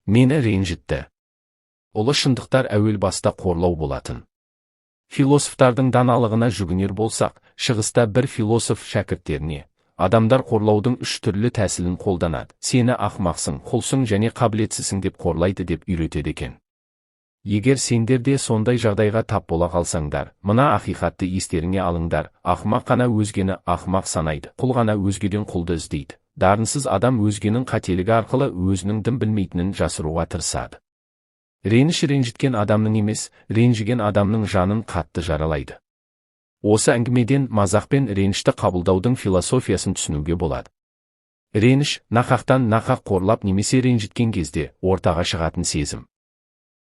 Мені ренжітті. Ұлы шындықтар әуел баста қорлау болатын. Философтардың даналығына жүгінер болсақ, шығыста бір философ шәкірттеріне адамдар қорлаудың 3 түрлі тәсілін қолданады. Сені ақмақсың, құлсың және қабілетсізсің деп қорлайды деп үйретеді екен. Егер сендер де сондай жағдайға тап бола қалсаңдар, мына ақиқатты естеріңе алыңдар: ақмақ қана өзгені ақмақ санайды, құл ғана өзгеден құлды іздейді. Дарынсыз адам өзгенің қателігі арқылы өзінің дым білмейтінін жасыруға тырысады. Реніш ренжіткен адамның емес, ренжіген адамның жанын қатты жаралайды. Осы әңгімеден мазақ пен ренішті қабылдаудың философиясын түсінуге болады. Реніш нақақтан нақақ қорлап немесе ренжіткен кезде ортаға шығатын сезім.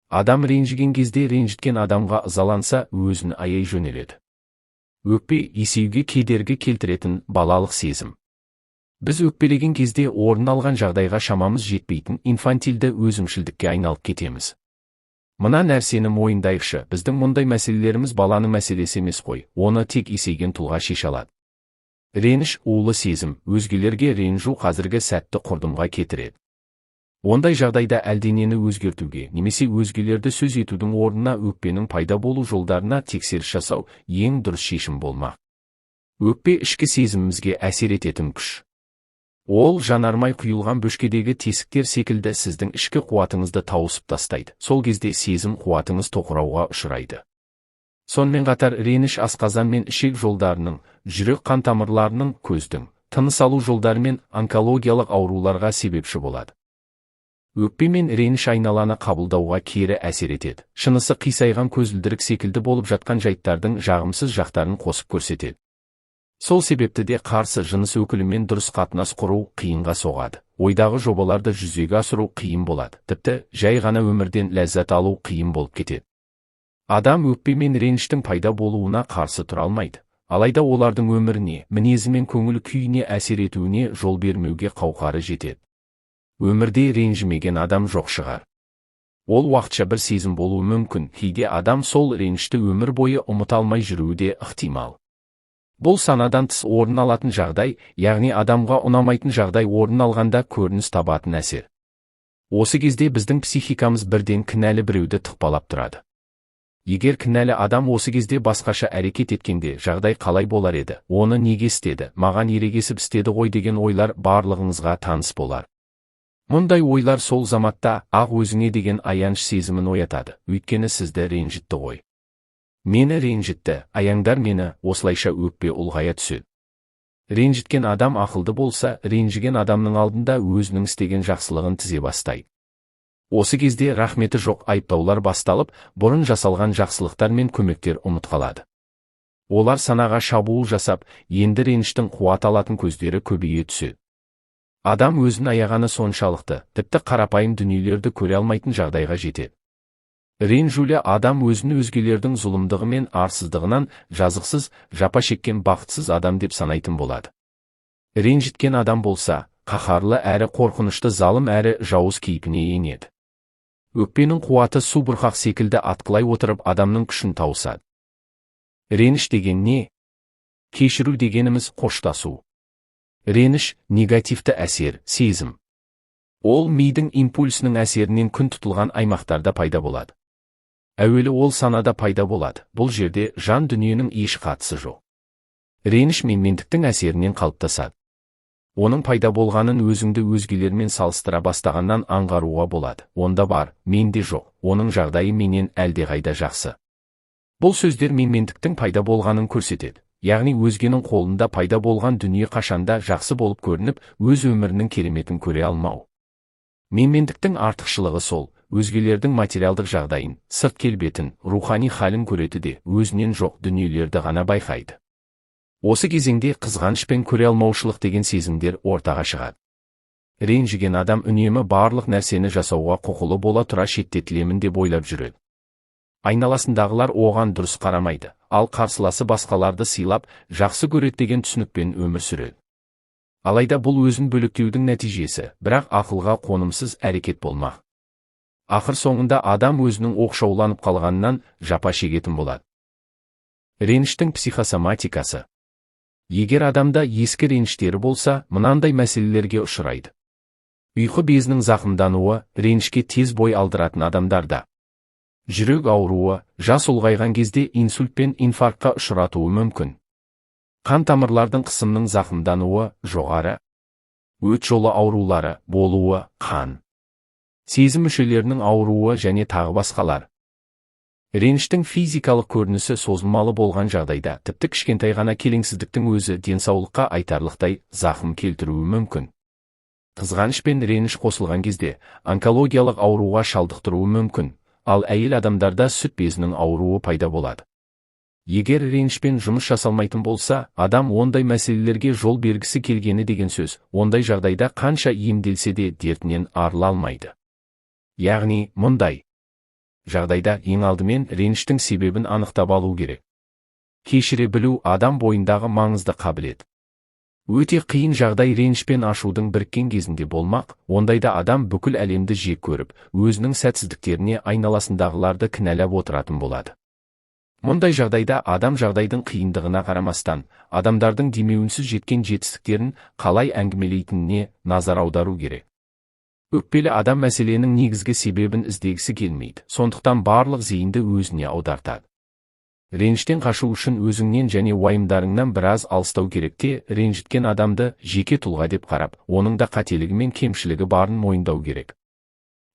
Адам ренжіген кезде ренжіткен адамға ызаланса, өзін аяй жөнеледі. Өкпе есеуге кедергі келтіретін балалық сезім. Біз өкпелеген кезде орын алған жағдайға шамамыз жетпейтін инфантилді өзімшілдікке айналып кетеміз. Мына нәрсені мойындайықшы, біздің мұндай мәселелеріміз баланың мәселесі емес қой, оны тек есейген тұлға шеше алады. Реніш улы сезім, өзгелерге ренжу қазіргі сәтті құрдымға кетіреді. Ондай жағдайда әлденені өзгертуге, немесе өзгелерді сөз етудің орнына өкпенің пайда болу жолдарына тексеріс жасау ең дұрыс шешім болмақ. Өкпе ішкі сезімімізге әсер ететін күш. Ол жанармай құйылған бөшкедегі тесіктер секілді сіздің ішкі қуатыңызды тауысып тастайды. Сол кезде сезім қуатыңыз тоқырауға ұшырайды. Сонымен қатар реніш асқазан мен ішек жолдарының, жүрек қан тамырларының, көздің, тыныс алу жолдары мен онкологиялық ауруларға себепші болады. Өкпе мен реніш айналаны қабылдауға кері әсер етеді. Шынысы қисайған көзілдірік секілді болып жатқан жайттардың жағымсыз жақтарын қосып көрсетеді. Сол себепті де қарсы жыныс өкілімен дұрыс қатынас құру қиынға соғады. Ойдағы жобаларды жүзеге асыру қиын болады. Тіпті жай ғана өмірден ләззат алу қиын болып кетеді. Адам өкпе мен реніштің пайда болуына қарсы тұра алмайды. Алайда олардың өміріне, мінезі мен көңіл күйіне әсер етуіне жол бермеуге қауқары жетеді. Өмірде ренжімеген адам жоқ шығар. Ол уақытша бір сезім болуы мүмкін, кейде адам сол ренішті өмір бойы ұмыта алмай жүруі де ықтимал. Бұл санадан тыс орын алатын жағдай, яғни адамға ұнамайтын жағдай орын алғанда көрініс табатын әсер. Осы кезде біздің психикамыз бірден кінәлі біреуді тықпалап тұрады. Егер кінәлі адам осы кезде басқаша әрекет еткенде жағдай қалай болар еді, оны неге істеді, маған ерегесіп істеді ғой деген ойлар барлығыңызға таныс болар. Мұндай ойлар сол заматта ақ өзіңе деген аяныш сезімін оятады, өйткені сізді ренжітті ғой. Мені ренжітті, аяңдар мені, осылайша өкпе ұлғая түседі. Ренжіткен адам ақылды болса, ренжіген адамның алдында өзінің істеген жақсылығын тізе бастайды. Осы кезде рахметі жоқ айыптаулар басталып, бұрын жасалған жақсылықтар мен көмектер ұмыт қалады. Олар санаға шабуыл жасап, енді реніштің қуат алатын көздері көбейе түседі. Адам өзін аяғаны соншалықты, тіпті қарапайым дүниелерді көре алмайтын жағдайға жетеді. Ренжулі адам өзін өзгелердің зұлымдығы мен арсыздығынан жазықсыз, жапа шеккен бақытсыз адам деп санайтын болады. Ренжіткен адам болса, қаһарлы әрі қорқынышты залым әрі жауыз кейпіне енеді. Өкпенің қуаты су бұрқақ секілді атқылай отырып адамның күшін тауысады. Реніш деген не? Кешіру дегеніміз қоштасу. Реніш негативті әсер, сезім. Ол мидың импульсінің әсерінен күн тұтылған аймақтарда пайда болады. Әуелі ол санада пайда болады, бұл жерде жан дүниенің еш қатысы жоқ. Реніш менмендіктің әсерінен қалыптасады. Оның пайда болғанын өзіңді өзгелермен салыстыра бастағаннан аңғаруға болады. Онда бар, менде жоқ, оның жағдайы менен әлдеқайда жақсы. Бұл сөздер менмендіктің пайда болғанын көрсетеді. Яғни өзгенің қолында пайда болған дүние қашанда жақсы болып көрініп, өз өмірінің кереметін көре алмау. Менмендіктің артықшылығы сол, өзгелердің материалдық жағдайын, сырт келбетін, рухани халін көреді де, өзінен жоқ дүниелерді ғана байқайды. Осы кезеңде қызғаныш пен көре алмаушылық деген сезімдер ортаға шығады. Ренжіген адам үнемі барлық нәрсені жасауға құқылы бола тұра шеттетілемін деп ойлап жүреді. Айналасындағылар оған дұрыс қарамайды, ал қарсыласы басқаларды сыйлап, жақсы көреді деген түсінікпен өмір сүреді. Алайда бұл өзін бөліктеудің нәтижесі, бірақ ақылға қонымсыз әрекет болмақ. Ақыр соңында адам өзінің оқшауланып қалғанынан жапа шегетін болады. Реніштің психосоматикасы. Егер адамда ескі реніштері болса, мынандай мәселелерге ұшырайды. Ұйқы безінің зақымдануы ренішке тез бой алдыратын адамдарда. Жүрек ауруы жас ұлғайған кезде инсульт пен инфарктқа ұшыратуы мүмкін. Қан тамырлардың қысымының зақымдануы жоғары. Өт жолы аурулары болуы, қан сезім мүшелерінің ауруы және тағы басқалар. Реніштің физикалық көрінісі созылмалы болған жағдайда тіпті кішкентай ғана келеңсіздіктің өзі денсаулыққа айтарлықтай зақым келтіруі мүмкін. Қызғаныш пен реніш қосылған кезде онкологиялық ауруға шалдықтыруы мүмкін, ал әйел адамдарда сүт безінің ауруы пайда болады. Егер ренішпен жұмыс жасалмайтын болса, адам ондай мәселелерге жол бергісі келгені деген сөз, ондай жағдайда қанша емделсе де дертінен арыла алмайды. Яғни, мұндай жағдайда ең алдымен реніштің себебін анықтап алу керек. Кешіре білу адам бойындағы маңызды қабілет. Өте қиын жағдай реніш пен ашудың біріккен кезінде болмақ, ондайда адам бүкіл әлемді жек көріп, өзінің сәтсіздіктеріне айналасындағыларды кінәлап отыратын болады. Мұндай жағдайда адам жағдайдың қиындығына қарамастан, адамдардың демеуінсіз жеткен жетістіктерін қалай әңгімелейтініне назар аудару керек. Өкпелі адам мәселенің негізгі себебін іздегісі келмейді, сондықтан барлық зейінді өзіне аудартады. Реніштен қашу үшін өзіңнен және уайымдарыңнан біраз алыстау керек те, ренжіткен адамды жеке тұлға деп қарап, оның да қателігі мен кемшілігі барын мойындау керек.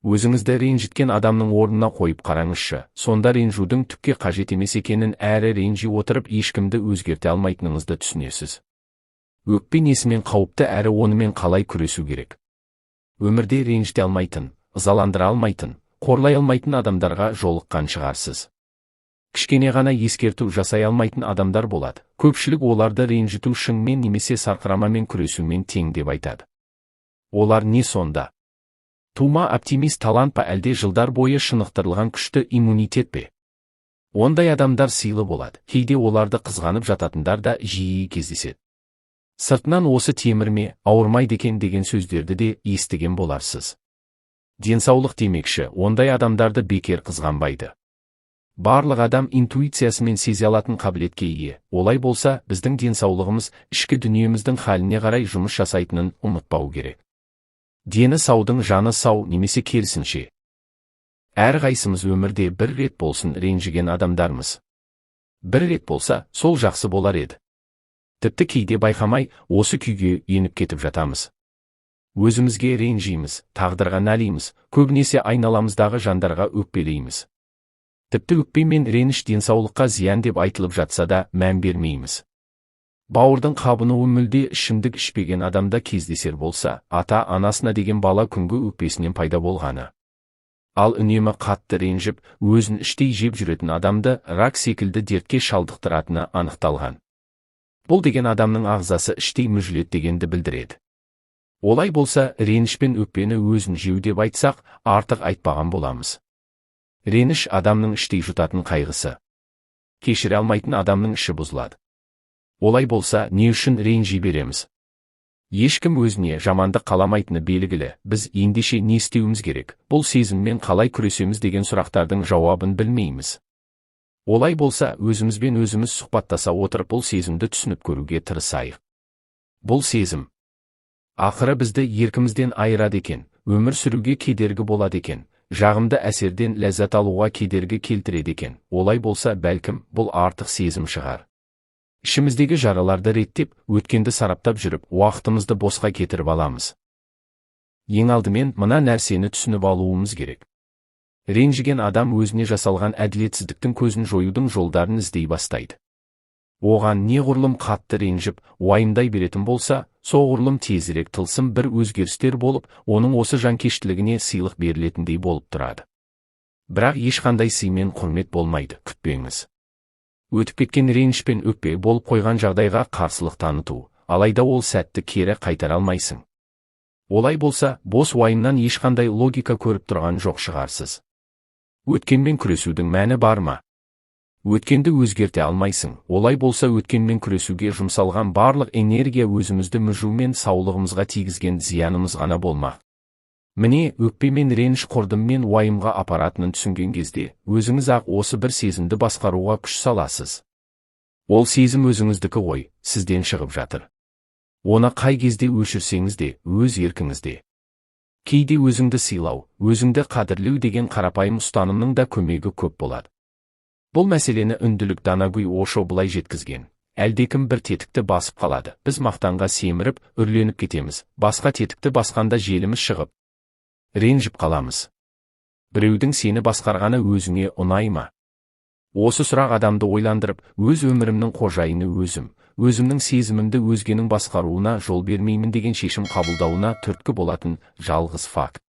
Өзіңізді ренжіткен адамның орнына қойып қараңызшы, сонда ренжудің түкке қажет емес екенін, әрі ренжи отырып ешкімді өзгерте алмайтыныңызды түсінесіз. Өкпе несімен қауіпті әрі онымен қалай күресу керек? Өмірде ренжіте алмайтын, ызаландыра алмайтын, қорлай алмайтын адамдарға жолыққан шығарсыз. Кішкене ғана ескерту жасай алмайтын адамдар болады. Көпшілік оларды ренжіту шыңмен немесе сарқырамамен күресумен тең деп айтады. Олар не сонда? Тума оптимист талант па әлде жылдар бойы шынықтырылған күшті иммунитет пе? Ондай адамдар сыйлы болады. Кейде оларды қызғанып жататындар да жиі кездеседі. Сыртынан осы темір ме, ауырмайды екен деген сөздерді де естіген боларсыз. Денсаулық демекші, ондай адамдарды бекер қызғанбайды. Барлық адам интуициясымен сезе алатын қабілетке ие. Олай болса, біздің денсаулығымыз ішкі дүниеміздің халіне қарай жұмыс жасайтынын ұмытпау керек. Дені саудың жаны сау немесе керісінше. Әрқайсымыз өмірде бір рет болсын ренжіген адамдармыз. Бір рет болса, сол жақсы болар еді. Тіпті кейде байқамай, осы күйге еніп кетіп жатамыз. Өзімізге ренжиміз, тағдырға налимыз, көбінесе айналамыздағы жандарға өкпелейміз. Тіпті өкпе мен реніш денсаулыққа зиян деп айтылып жатса да мән бермейміз. Бауырдың қабынуы мүлде ішімдік ішпеген адамда кездесер болса, ата-анасына деген бала күнгі өкпесінен пайда болғаны. Ал үнемі қатты ренжіп, өзін іштей жеп жүретін адамды рак секілді дертке шалдықтыратыны анықталған. Бұл деген адамның ағзасы іштей мүжіледі дегенді білдіреді. Олай болса, реніш пен өкпені өзін жеу деп айтсақ, артық айтпаған боламыз. Реніш адамның іштей жұтатын қайғысы. Кешіре алмайтын адамның іші бұзылады. Олай болса, не үшін ренжи береміз? Ешкім өзіне жамандық қаламайтыны белгілі, біз ендеше не істеуіміз керек? Бұл сезіммен қалай күресеміз деген сұрақтардың жауабын білмейміз. Олай болса, өзімізбен өзіміз сұхбаттаса отырып бұл сезімді түсініп көруге тырысайық. Бұл сезім ақыры бізді еркімізден айырады екен, өмір сүруге кедергі болады екен, жағымды әсерден ләззат алуға кедергі келтіреді екен. Олай болса, бәлкім, бұл артық сезім шығар. Ішіміздегі жараларды реттеп, өткенді сараптап жүріп, уақытымызды босқа кетіріп аламыз. Ең алдымен мына нәрсені түсініп алуымыз керек. Ренжіген адам өзіне жасалған әділетсіздіктің көзін жоюдың жолдарын іздей бастайды. Оған неғұрлым қатты ренжіп, уайымдай беретін болса, соғұрлым тезірек тылсым бір өзгерістер болып, оның осы жанкештілігіне сыйлық берілетіндей болып тұрады. Бірақ ешқандай сыймен құрмет болмайды, күтпеңіз. Өтіп кеткен реніш пен өкпе болып қойған жағдайға қарсылық таныту, алайда ол сәтті кері қайтара алмайсың. Олай болса, бос уайымнан ешқандай логика көріп тұрған жоқ шығарсыз. Өткенмен күресудің мәні бар ма? Өткенді өзгерте алмайсың. Олай болса, өткенмен күресуге жұмсалған барлық энергия өзімізді мүжу мен саулығымызға тигізген зиянымыз ғана болмақ. Міне, өкпе мен реніш құрдым мен уайымға апаратынын түсінген кезде, өзіңіз ақ осы бір сезімді басқаруға күш саласыз. Ол сезім өзіңіздікі ғой, сізден шығып жатыр. Оны қай кезде өшірсеңіз де, өз еркіңізде. Кейде өзіңді сыйлау, өзіңді қадірлеу деген қарапайым ұстанымның да көмегі көп болады. Бұл мәселені үнділік Данагуй Ошо былай жеткізген. Әлдекім бір тетікті басып қалады. Біз мақтанға семіріп, үрленіп кетеміз. Басқа тетікті басқанда желіміз шығып, ренжіп қаламыз. Біреудің сені басқарғаны өзіңе ұнай ма? Осы сұрақ адамды ойландырып, өз өмірімнің қожайыны өзім, өзімнің сезімімді өзгенің басқаруына жол бермеймін деген шешім қабылдауына түрткі болатын жалғыз факт.